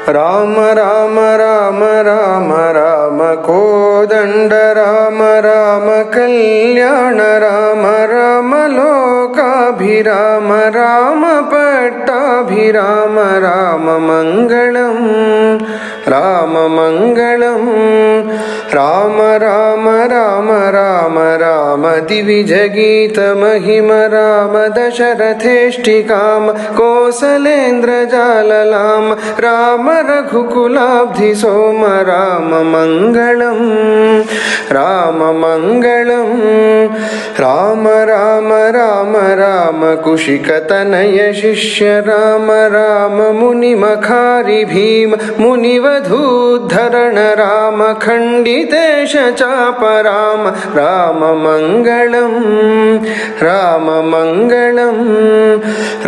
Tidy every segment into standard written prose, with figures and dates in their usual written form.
రామ రామ రామ రామ రామ కోదండ రామ రామ కళ్యాణ రామ రామ లోకాభిరామ రామ పట్టాభిరామ రామ మంగళం రామ మంగళం రామ రామ రామ రామ రామ దివిజగీత మహిమ రామ దశరథేష్టికామ కోసలేంద్రజాలలామ రామ రఘుకులాబ్ధి సోమ రామ మంగళం రామ మంగళం రామ రామ రామ రామ కుశికతనయ శిష్య రామ రామ మునిమఖారి భీమ మునివధూద్ధరణ రామ ఖండితేశ చాప రామ రామ మంగళం రామ మంగళం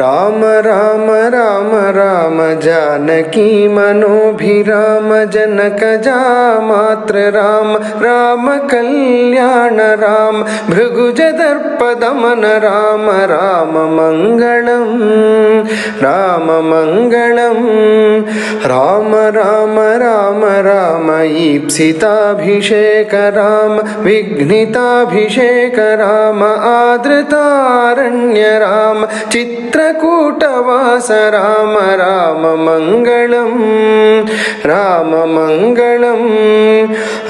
రామ రామ రామ రామ జానకీ మనోభిరామ జనక జామాత్ర రామ రామ కళ్యాణ రామ భృగుజదర్పదమన రామ రామ మంగళం రామ మంగళం రామ రామ రామ రామ ఈప్సితాభిషేక రామ విఘ్నితాభిషేక రామ ఆదృతారణ్య రామ చిత్రకూటవాస రామ రామ మంగళం రామ మంగళం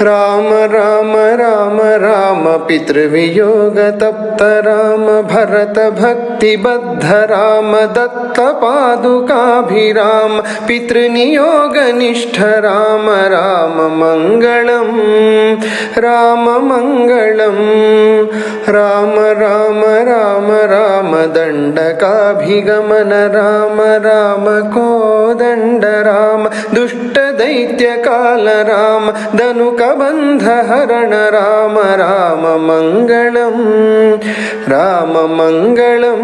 రామ రామ రామ రామ పితృవియోగ తప్త రామ భరత భక్తిబద్ధ రామ దత్త పాదుకాభిరామ పితృనియోగ నిష్ఠ రామ రామ మంగళం రామ మంగళం రామ రామ రామ రామ దండకాభిగమన రామ రామ కోదండ రామ దుష్ట దైత్య కాల రామ ధనుక బంధ హరణ రామ రామ మంగళం రామ మంగళం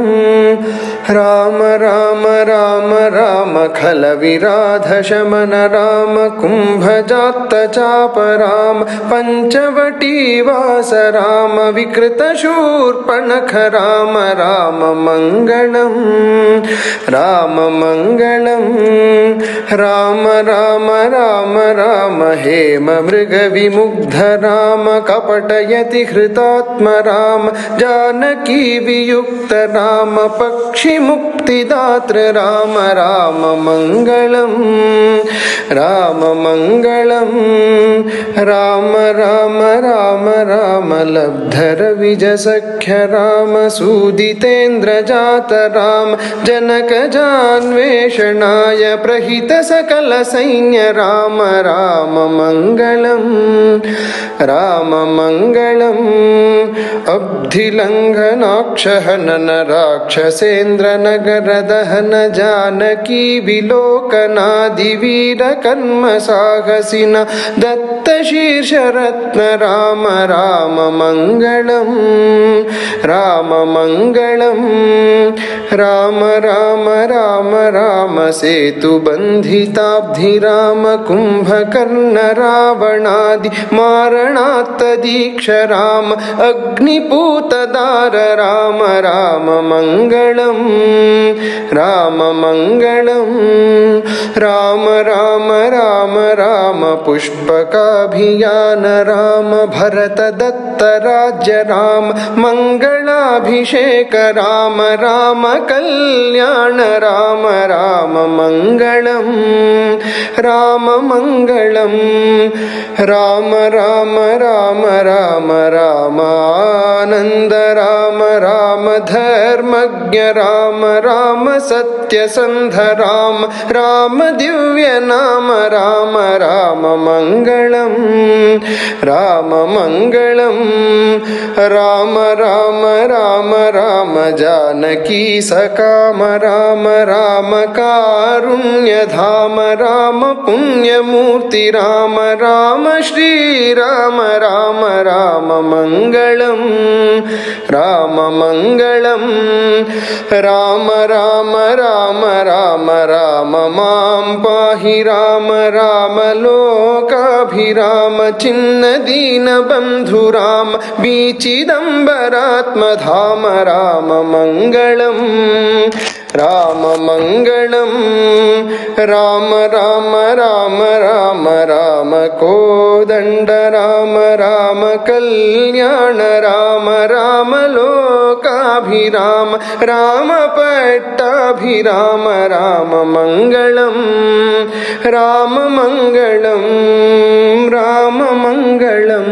రామ రామ రామ రామ ఖల విరాధ శమన రామ కుంభజాత చాప రామ పంచవటీ వాస రామ వికృత శూర్పణఖ రామ రామ మంగళం రామ మంగళం రామ రామ రామ రామ హేమ మృగ విముగ్ధ రామ కపటయతి హృతాత్మ రామ జానకీ వియుక్త రామ పక్షి ముక్తిదాత్ర రామ రామ మంగళం రామ మంగళం రామ రామ రామ రామ లబ్ధర విజ సఖ్య రామ సూదితేంద్ర జాత రామ జనక జాన్వేషణాయ ప్రహిత సకల సైన్య రామ రామ మంగళం రామ మంగళం అబ్ధిలంఘనాక్షహనన రాక్షసేంద్ర నగర దహన జానకీ విలోకనాది వీర కర్మ సాహసిన దత్త శీర్షరత్న రామ రామ మంగళం రామ మంగళం రామ రామ రామ రామ సేతు బంధితాబ్ధి రామ కుంభకర్ణ రావణాది మారణాత్త దీక్ష రామ అగ్నిపూతదార రామ రామ మంగళం రామ మంగళం రామ రామ రామ రామ పుష్పకాభియాన రామ భరత దత్త రాజ్య రామ మంగళాభిషేక రామ రామ కళ్యాణ రామ రామ మంగళం రామ మంగళం రామ రామ రామ రామ రామ ఆనంద రామ రామ ధర్మజ్ఞ రామ రామ సత్యసంధ రామ రామ దివ్య నామ రామ రామ మంగళం రామ మంగళం రామ రామ రామ రామ జానకీ సకామ రామ రామ కారుణ్యధామ రామ పుణ్యమూర్తి రామ రామ శ్రీరామ రామ రామ మంగళం రామ మంగళం రామ రామ రామ రామ రామ మాం పాహి రామ రామ లోకాభిరామ చిన్న దీన బంధు రామ బీచిదంబరాత్మధామ రామ మంగళం రామ మంగళం రామ రామ రామ రామ రామ కోదండ రామ రామ కళ్యాణ రామ రామ లోకాభిరామ రామ పట్టాభిరామ రామ మంగళం రామ మంగళం రామ మంగళం.